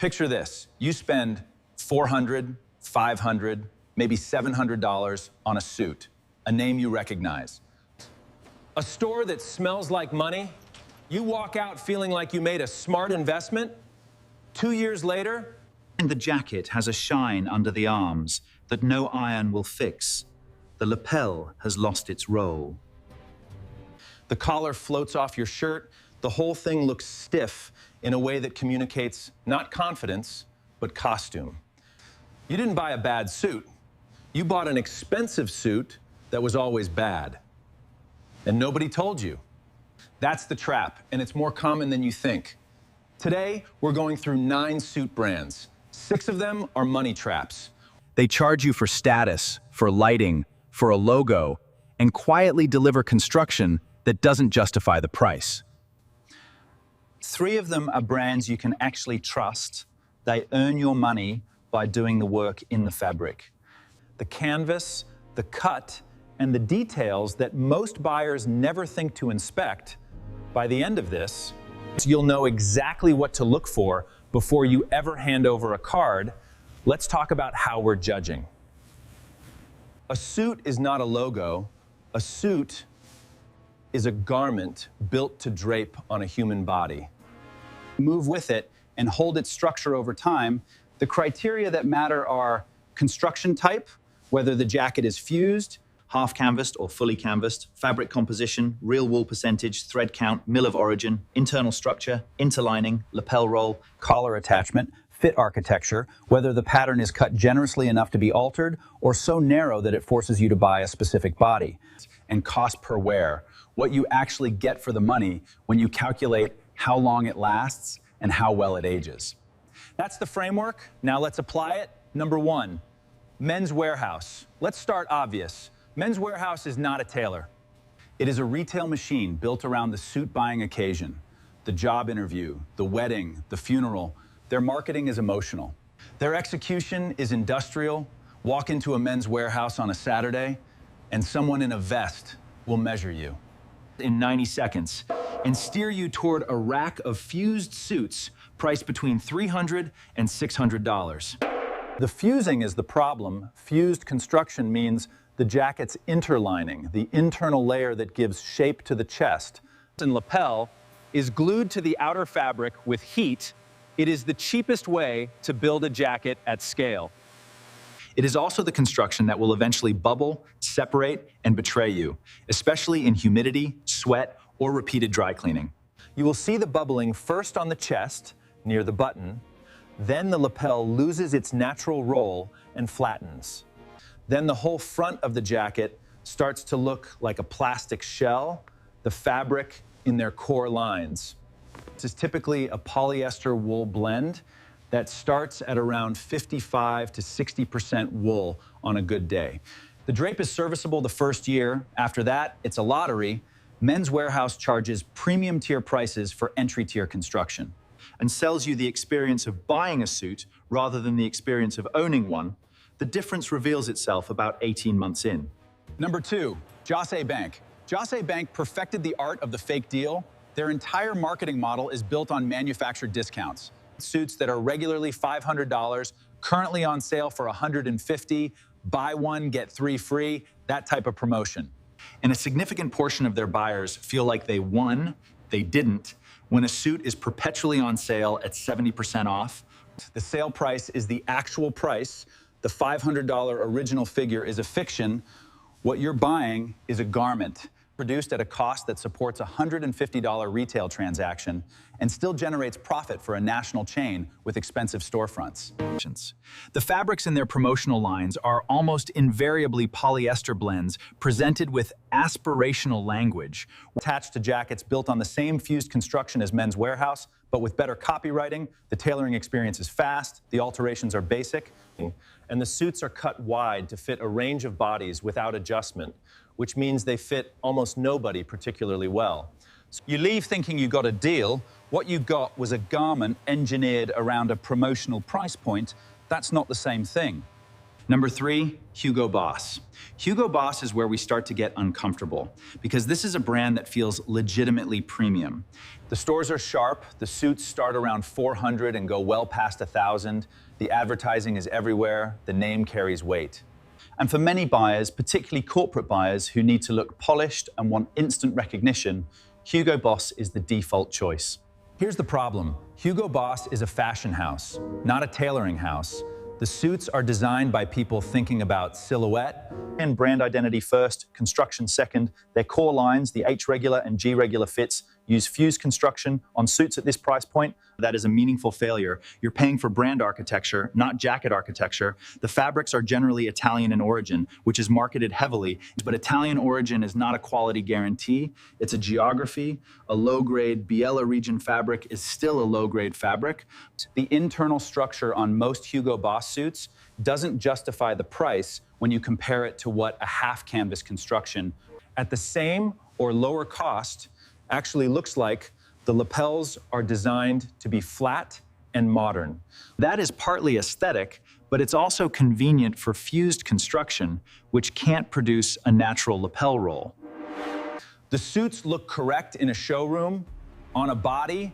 Picture this. You spend $400, $500, maybe $700 on a suit, a name you recognize. A store that smells like money. You walk out feeling like you made a smart investment. 2 years later, and the jacket has a shine under the arms that no iron will fix. The lapel has lost its roll. the collar floats off your shirt. The whole thing looks stiff in a way that communicates not confidence, but costume. You didn't buy a bad suit. You bought an expensive suit that was always bad. And nobody told you. That's the trap, and it's more common than you think. Today, we're going through 9 suit brands. 6 of them are money traps. They charge you for status, for lighting, for a logo, and quietly deliver construction that doesn't justify the price. 3 of them are brands you can actually trust. They earn your money by doing the work in the fabric. The canvas, the cut, and the details that most buyers never think to inspect. By the end of this, you'll know exactly what to look for before you ever hand over a card. Let's talk about how we're judging. A suit is not a logo. A suit is a garment built to drape on a human body. Move with it and hold its structure over time. The criteria that matter are construction type, whether the jacket is fused, half canvassed or fully canvassed, fabric composition, real wool percentage, thread count, mill of origin, internal structure, interlining, lapel roll, collar attachment, fit architecture, whether the pattern is cut generously enough to be altered or so narrow that it forces you to buy a specific body, and cost per wear, what you actually get for the money when you calculate how long it lasts and how well it ages. That's the framework. Now let's apply it. Number 1, Men's Wearhouse. Let's start obvious. Men's Wearhouse is not a tailor. It is a retail machine built around the suit buying occasion, the job interview, the wedding, the funeral. Their marketing is emotional. Their execution is industrial. Walk into a Men's Wearhouse on a Saturday, and someone in a vest will measure you in 90 seconds and steer you toward a rack of fused suits priced between $300 and $600. The fusing is the problem. Fused construction means the jacket's interlining, the internal layer that gives shape to the chest and lapel, is glued to the outer fabric with heat. It is the cheapest way to build a jacket at scale. It is also the construction that will eventually bubble, separate, and betray you, especially in humidity, sweat, or repeated dry cleaning. You will see the bubbling first on the chest, near the button. Then the lapel loses its natural roll and flattens. Then the whole front of the jacket starts to look like a plastic shell, the fabric in their core lines. This is typically a polyester wool blend that starts at around 55 to 60% wool on a good day. The drape is serviceable the first year. After that, it's a lottery. Men's Wearhouse charges premium tier prices for entry tier construction and sells you the experience of buying a suit rather than the experience of owning one. The difference reveals itself about 18 months in. Number 2, José Bank. José Bank perfected the art of the fake deal. Their entire marketing model is built on manufactured discounts. Suits that are regularly $500, currently on sale for $150, buy one, get 3 free, that type of promotion. And a significant portion of their buyers feel like they won, they didn't, when a suit is perpetually on sale at 70% off. The sale price is the actual price. The $500 original figure is a fiction. What you're buying is a garment produced at a cost that supports a $150 retail transaction and still generates profit for a national chain with expensive storefronts. The fabrics in their promotional lines are almost invariably polyester blends presented with aspirational language, attached to jackets built on the same fused construction as Men's Wearhouse, but with better copywriting. The tailoring experience is fast, the alterations are basic, and the suits are cut wide to fit a range of bodies without adjustment, which means they fit almost nobody particularly well. So you leave thinking you got a deal. What you got was a garment engineered around a promotional price point. That's not the same thing. Number 3, Hugo Boss. Hugo Boss is where we start to get uncomfortable because this is a brand that feels legitimately premium. The stores are sharp. The suits start around 400 and go well past 1,000. The advertising is everywhere. The name carries weight. And for many buyers, particularly corporate buyers who need to look polished and want instant recognition, Hugo Boss is the default choice. Here's the problem. Hugo Boss is a fashion house, not a tailoring house. The suits are designed by people thinking about silhouette And brand identity first, construction second. Their core lines, the H regular and G regular fits, use fused construction on suits at this price point. That is a meaningful failure. You're paying for brand architecture, not jacket architecture. The fabrics are generally Italian in origin, which is marketed heavily, but Italian origin is not a quality guarantee. It's a geography. A low-grade Biella region fabric is still a low-grade fabric. The internal structure on most Hugo Boss suits doesn't justify the price when you compare it to what a half canvas construction at the same or lower cost actually looks like. The lapels are designed to be flat and modern. That is partly aesthetic, but it's also convenient for fused construction, which can't produce a natural lapel roll. The suits look correct in a showroom. On a body,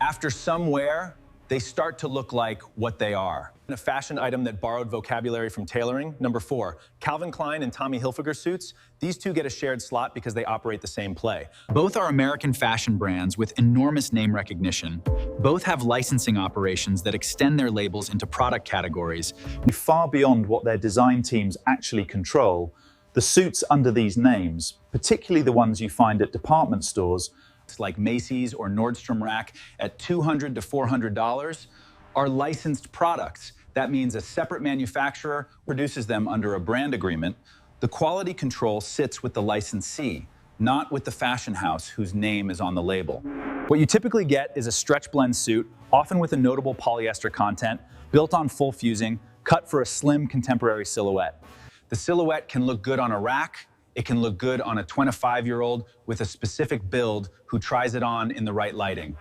after some wear, they start to look like what they are. A fashion item that borrowed vocabulary from tailoring. Number 4, Calvin Klein and Tommy Hilfiger suits. These two get a shared slot because they operate the same play. Both are American fashion brands with enormous name recognition. Both have licensing operations that extend their labels into product categories, far beyond what their design teams actually control. The suits under these names, particularly the ones you find at department stores, like Macy's or Nordstrom Rack at $200 to $400, are licensed products. That means a separate manufacturer produces them under a brand agreement. The quality control sits with the licensee, not with the fashion house whose name is on the label. What you typically get is a stretch blend suit, often with a notable polyester content, built on full fusing, cut for a slim contemporary silhouette. The silhouette can look good on a rack. It can look good on a 25-year-old with a specific build who tries it on in the right lighting.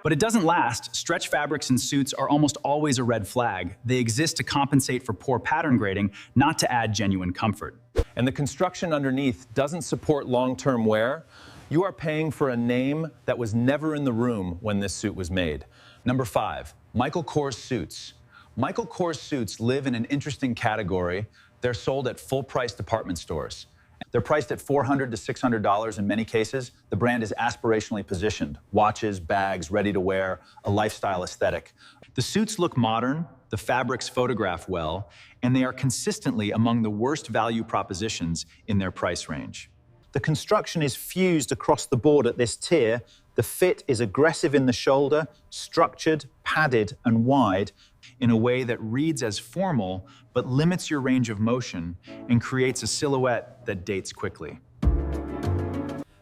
But it doesn't last. Stretch fabrics and suits are almost always a red flag. They exist to compensate for poor pattern grading, not to add genuine comfort. And the construction underneath doesn't support long-term wear. You are paying for a name that was never in the room when this suit was made. Number 5, Michael Kors suits. Michael Kors suits live in an interesting category. They're sold at full-price department stores. They're priced at $400 to $600 in many cases. The brand is aspirationally positioned. Watches, bags, ready to wear, a lifestyle aesthetic. The suits look modern, the fabrics photograph well, and they are consistently among the worst value propositions in their price range. The construction is fused across the board at this tier. The fit is aggressive in the shoulder, structured, padded, and wide in a way that reads as formal, but limits your range of motion and creates a silhouette that dates quickly.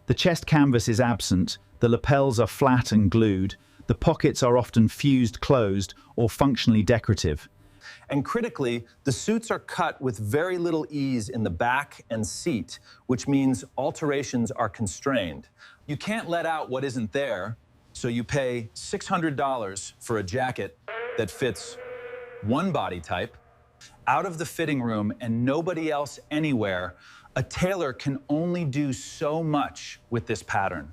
The chest canvas is absent, the lapels are flat and glued, the pockets are often fused closed or functionally decorative. And critically, the suits are cut with very little ease in the back and seat, which means alterations are constrained. You can't let out what isn't there, so you pay $600 for a jacket that fits one body type. Out of the fitting room and nobody else anywhere, a tailor can only do so much with this pattern.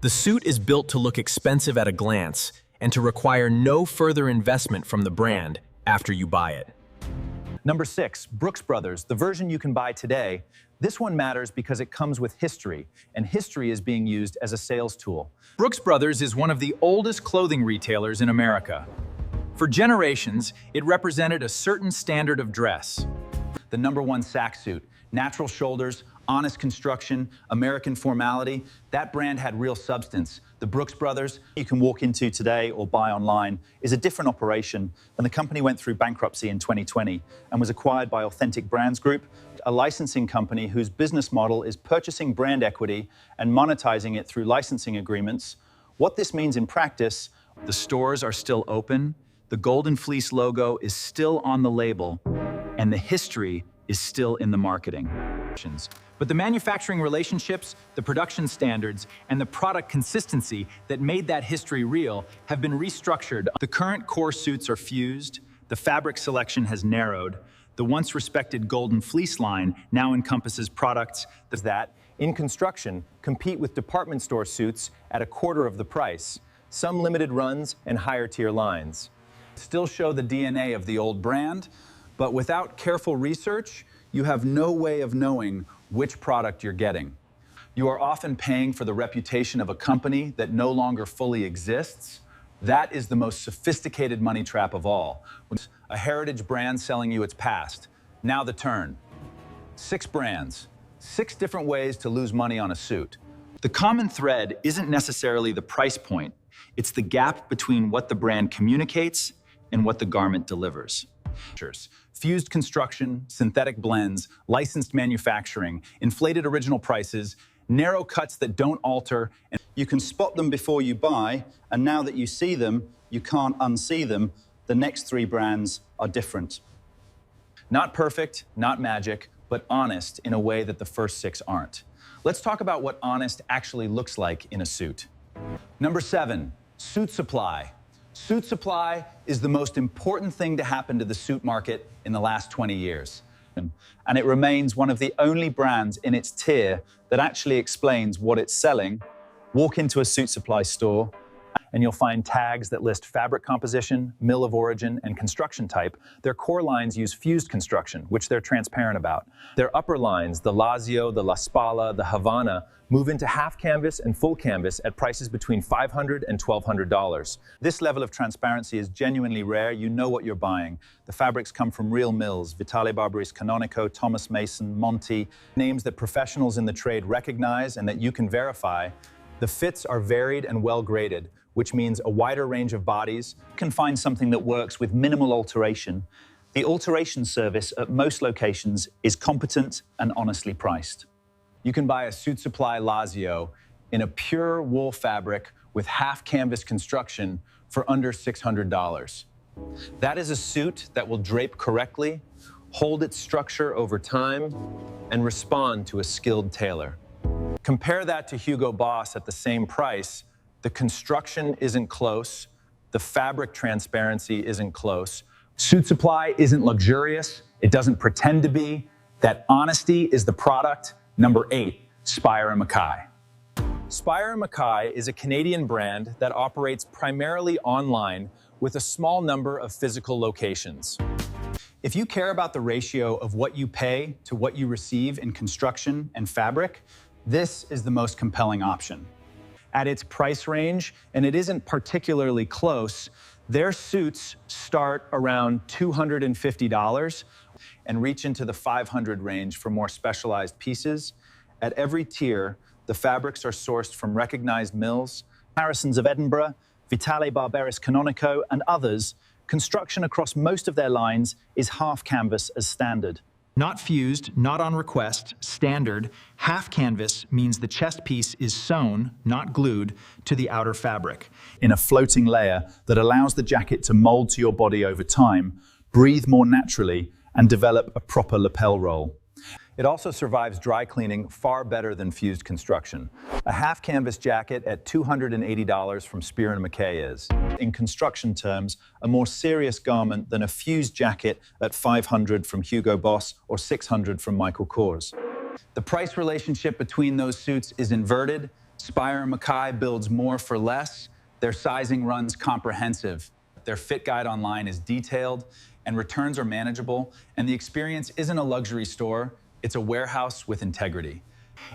The suit is built to look expensive at a glance and to require no further investment from the brand after you buy it. Number 6, Brooks Brothers, the version you can buy today. This one matters because it comes with history, and history is being used as a sales tool. Brooks Brothers is one of the oldest clothing retailers in America. For generations, it represented a certain standard of dress. The number 1 sack suit, natural shoulders, honest construction, American formality. That brand had real substance. The Brooks Brothers, you can walk into today or buy online, is a different operation, and the company went through bankruptcy in 2020 and was acquired by Authentic Brands Group, a licensing company whose business model is purchasing brand equity and monetizing it through licensing agreements. What this means in practice, the stores are still open, the Golden Fleece logo is still on the label, and the history is still in the marketing. But the manufacturing relationships, the production standards, and the product consistency that made that history real have been restructured. The current core suits are fused, the fabric selection has narrowed, The once respected Golden Fleece line now encompasses products that, in construction, compete with department store suits at a quarter of the price, some limited runs and higher tier lines. Still show the DNA of the old brand, but without careful research, you have no way of knowing which product you're getting. You are often paying for the reputation of a company that no longer fully exists. That is the most sophisticated money trap of all. A heritage brand selling you its past. Now the turn. 6 brands, 6 different ways to lose money on a suit. The common thread isn't necessarily the price point. It's the gap between what the brand communicates and what the garment delivers. Fused construction, synthetic blends, licensed manufacturing, inflated original prices, narrow cuts that don't alter. And you can spot them before you buy, and now that you see them, you can't unsee them. The next 3 brands are different. Not perfect, not magic, but honest in a way that the first 6 aren't. Let's talk about what honest actually looks like in a suit. Number 7, suit supply. Suit supply is the most important thing to happen to the suit market in the last 20 years. And it remains one of the only brands in its tier that actually explains what it's selling. Walk into a suit supply store, and you'll find tags that list fabric composition, mill of origin, and construction type. Their core lines use fused construction, which they're transparent about. Their upper lines, the Lazio, the La Spalla, the Havana, move into half canvas and full canvas at prices between $500 and $1,200. This level of transparency is genuinely rare. You know what you're buying. The fabrics come from real mills, Vitale Barberis Canonico, Thomas Mason, Monty, names that professionals in the trade recognize and that you can verify. The fits are varied and well graded, which means a wider range of bodies. You can find something that works with minimal alteration. The alteration service at most locations is competent and honestly priced. You can buy a Suit Supply Lazio in a pure wool fabric with half canvas construction for under $600. That is a suit that will drape correctly, hold its structure over time, and respond to a skilled tailor. Compare that to Hugo Boss at the same price. The construction isn't close. The fabric transparency isn't close. Suit Supply isn't luxurious. It doesn't pretend to be. That honesty is the product. Number 8, Spire & Mackay. Spire & Mackay is a Canadian brand that operates primarily online with a small number of physical locations. If you care about the ratio of what you pay to what you receive in construction and fabric, this is the most compelling option. At its price range, and it isn't particularly close, their suits start around $250 and reach into the $500 range for more specialized pieces. At every tier, the fabrics are sourced from recognized mills, Harrisons of Edinburgh, Vitale Barberis Canonico, and others. Construction across most of their lines is half canvas as standard. Not fused, not on request, standard, half canvas means the chest piece is sewn, not glued, to the outer fabric in a floating layer that allows the jacket to mold to your body over time, breathe more naturally, and develop a proper lapel roll. It also survives dry cleaning far better than fused construction. A half canvas jacket at $280 from Spire & Mackay is, in construction terms, a more serious garment than a fused jacket at $500 from Hugo Boss or $600 from Michael Kors. The price relationship between those suits is inverted. Spire & Mackay builds more for less. Their sizing runs comprehensive. Their fit guide online is detailed, and returns are manageable, and the experience isn't a luxury store. It's a warehouse with integrity.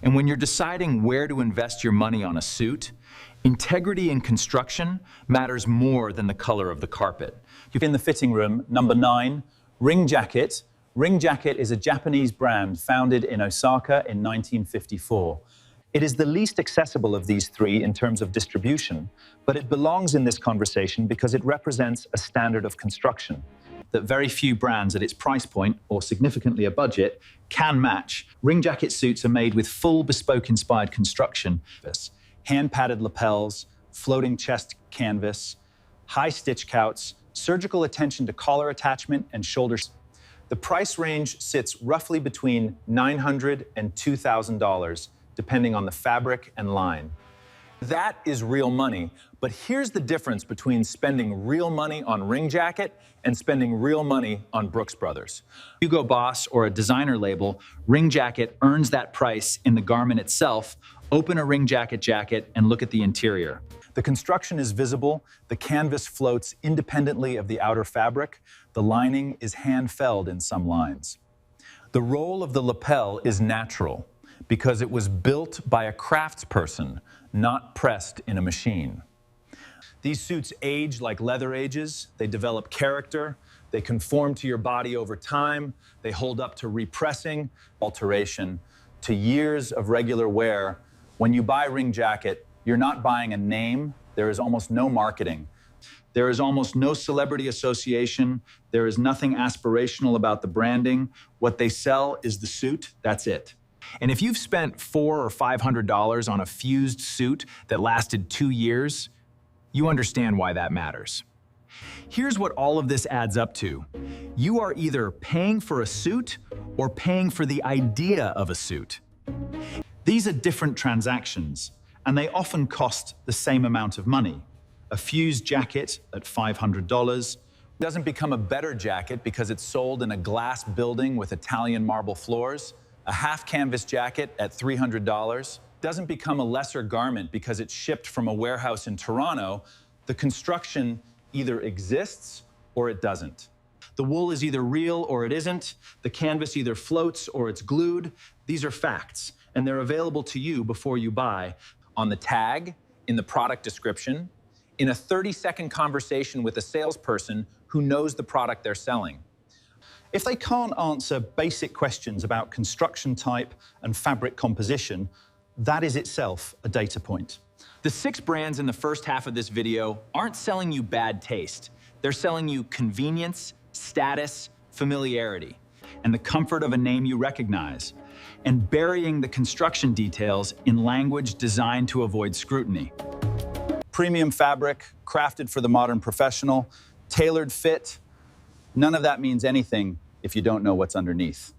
And when you're deciding where to invest your money on a suit, integrity in construction matters more than the color of the carpet. In the fitting room, number 9, Ring Jacket. Ring Jacket is a Japanese brand founded in Osaka in 1954. It is the least accessible of these 3 in terms of distribution, but it belongs in this conversation because it represents a standard of construction that very few brands at its price point or significantly a budget can match. Ring Jacket suits are made with full bespoke-inspired construction. Hand-padded lapels, floating chest canvas, high stitch counts, surgical attention to collar attachment and shoulders. The price range sits roughly between $900 and $2,000, depending on the fabric and line. That is real money. But here's the difference between spending real money on Ring Jacket and spending real money on Brooks Brothers. Hugo Boss or a designer label, Ring Jacket earns that price in the garment itself. Open a Ring Jacket jacket and look at the interior. The construction is visible, the canvas floats independently of the outer fabric, the lining is hand-felled in some lines. The roll of the lapel is natural because it was built by a craftsperson, not pressed in a machine. These suits age like leather ages, they develop character, they conform to your body over time, they hold up to repressing, alteration, to years of regular wear. When you buy Ring Jacket, you're not buying a name, there is almost no marketing. There is almost no celebrity association, there is nothing aspirational about the branding. What they sell is the suit, that's it. And if you've spent $400 or $500 on a fused suit that lasted 2 years, you understand why that matters. Here's what all of this adds up to. You are either paying for a suit or paying for the idea of a suit. These are different transactions, and they often cost the same amount of money. A fused jacket at $500 Doesn't become a better jacket because it's sold in a glass building with Italian marble floors. A half canvas jacket at $300 doesn't become a lesser garment because it's shipped from a warehouse in Toronto. The construction either exists or it doesn't. The wool is either real or it isn't. The canvas either floats or it's glued. These are facts, and they're available to you before you buy. On the tag, in the product description, in a 30-second conversation with a salesperson who knows the product they're selling. If they can't answer basic questions about construction type and fabric composition, that is itself a data point. The 6 brands in the first half of this video aren't selling you bad taste. They're selling you convenience, status, familiarity, And the comfort of a name you recognize, and burying the construction details in language designed to avoid scrutiny. Premium fabric, crafted for the modern professional, tailored fit. None of that means anything if you don't know what's underneath.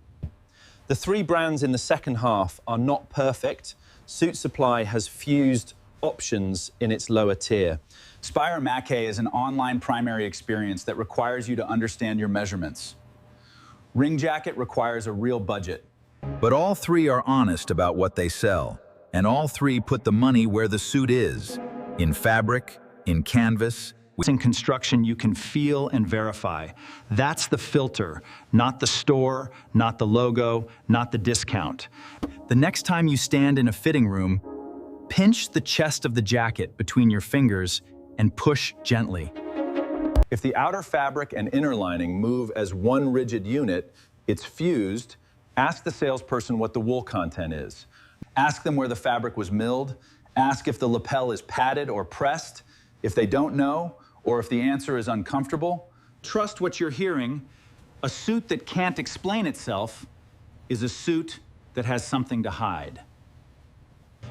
The 3 brands in the second half are not perfect. Suit Supply has fused options in its lower tier. Spire Maquet is an online primary experience that requires you to understand your measurements. Ring Jacket requires a real budget. But all 3 are honest about what they sell, and all 3 put the money where the suit is, in fabric, in canvas. In construction, you can feel and verify. That's the filter, not the store, not the logo, not the discount. The next time you stand in a fitting room, pinch the chest of the jacket between your fingers and push gently. If the outer fabric and inner lining move as one rigid unit, it's fused. Ask the salesperson what the wool content is. Ask them where the fabric was milled. Ask if the lapel is padded or pressed. If they don't know, or if the answer is uncomfortable, Trust what you're hearing. A suit that can't explain itself is a suit that has something to hide.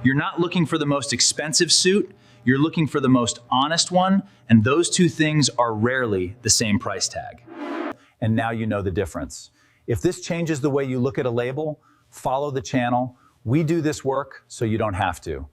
You're not looking for the most expensive suit, you're looking for the most honest one, and those 2 things are rarely the same price tag. and now you know the difference. If this changes the way you look at a label, follow the channel. We do this work so you don't have to.